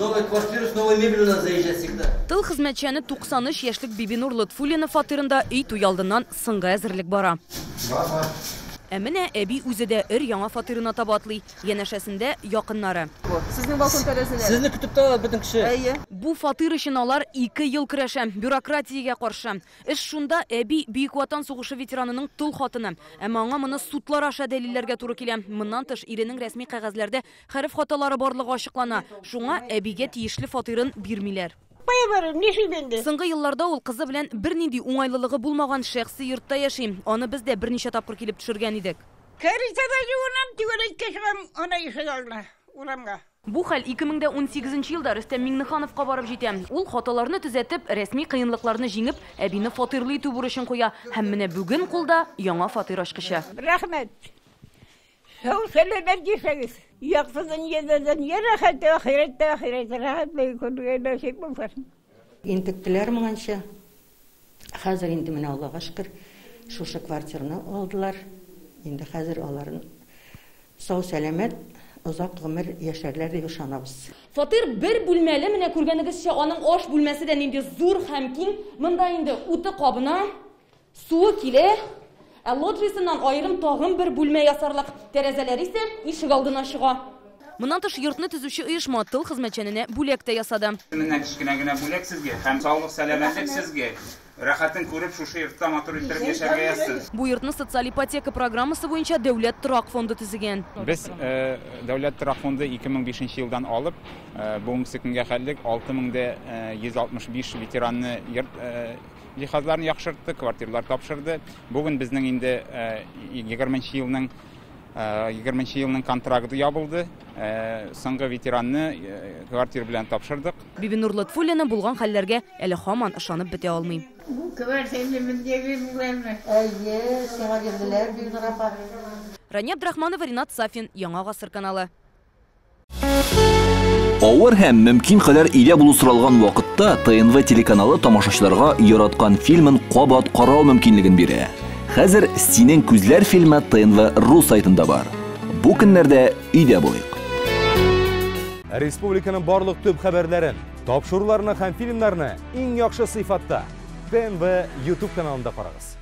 Новая квартира с новой мебелью надо заезжать всегда. Тыл хезмәтчәне 93 яшьлек Бибинур Лотфуллина фатирында өй туй алдыннан сынга әзерлек бара. Әмінә әби үзе дә яңа фатирына табатлый, янәшәсендә якыннары. Сезнең балкон тәрәзәләре. Сезне көтеп тора бөтен кеше. Бу фатир өчен алар 2 ел көрәшә, бюрократиягә каршы. Эш шунда әби Бөек Ватан сугышы ветеранының тыл хатыны. Әмма аңа моны судлар аша дәлилләргә туры килә. Моннан тыш иренең рәсми кәгазьләрдә хәреф хаталары барлыгы ачыклана. Шуңа әбигә тиешле фатирын бирмиләр. Соңгы елларда ул кызы белән бернинди уңайлылыгы булмаган шәхси йортта яши. Аны без дә берничә тапкыр килеп төшергән идек. Бу хәл 2018 елда Рөстәм Миңнехановка барып җитә. Ул хаталарны төзәтеп, рәсми кыенлыкларны җиңеп, әбине фатирлы итү бурычын куя. Һәм менә бүген кулда яңа фатир ачкычы. Рәхмәт. Сәләмәт җишәгез. Яктыдан ядән ярахәт ахирәттә рәхәт күргән насип булсын. Интектеләр моңанча. Хәзер инде менә Аллага шөкер, шушы квартираны алдылар. Инде хәзер аларын сау сәламәт озак гомер яшәрләр дип ышанабыз. Фатир бер бүлмәле менә күргәнегезчә, аның аш бүлмәсе дә нинди зур һәм киң. Монда инде уты кабына, суы килә. Лоджисыннан айрым тагын бер бүлмә ясарлык, тәрәзәләр исә ишек алдына чыга. Моннан тыш йортны төзүче оешма тыл хезмәтчәненә бүләк тә ясады. Менә кичкенә генә бүләк сезгә һәм саулык сәламәтлек сезгә. Рәхәтен күреп шушы йортта матур иттереп яшәргә язсын. Бу йортны социаль ипотека программасы буенча дәүләт торак фонды төзегән. Без дәүләт торак фонды 2005 елдан алып, бүгенге көнгә хәтлек 6165 ветеранны җиһазларны яхшыртты, квартиралар тапшырды. Бүген безнең инде 20 елның контракты ябылды. Соңгы ветеранны квартира белән тапшырдык. Бибинур Лотфуллина булган хәлләргә әле һаман ышанып бетә алмый. Рания Абдрахманова, Ринат Сафин, Яңа гасыр каналы. Авыр һәм мөмкин кадәр илә булу соралган вакытта ТНВ телеканалы тамашачыларга яраткан фильмын кабат карау мөмкинлеген бирә. Хәзер "Синең күзләр" фильмы ТНВ.ру сайтында бар. Бу көннәрдә өйдә булыйк. Республиканың барлык төп хәбәрләрен, тапшыруларны һәм фильмнарны иң яхшы сыйфатта ТНВ YouTube каналында карагыз.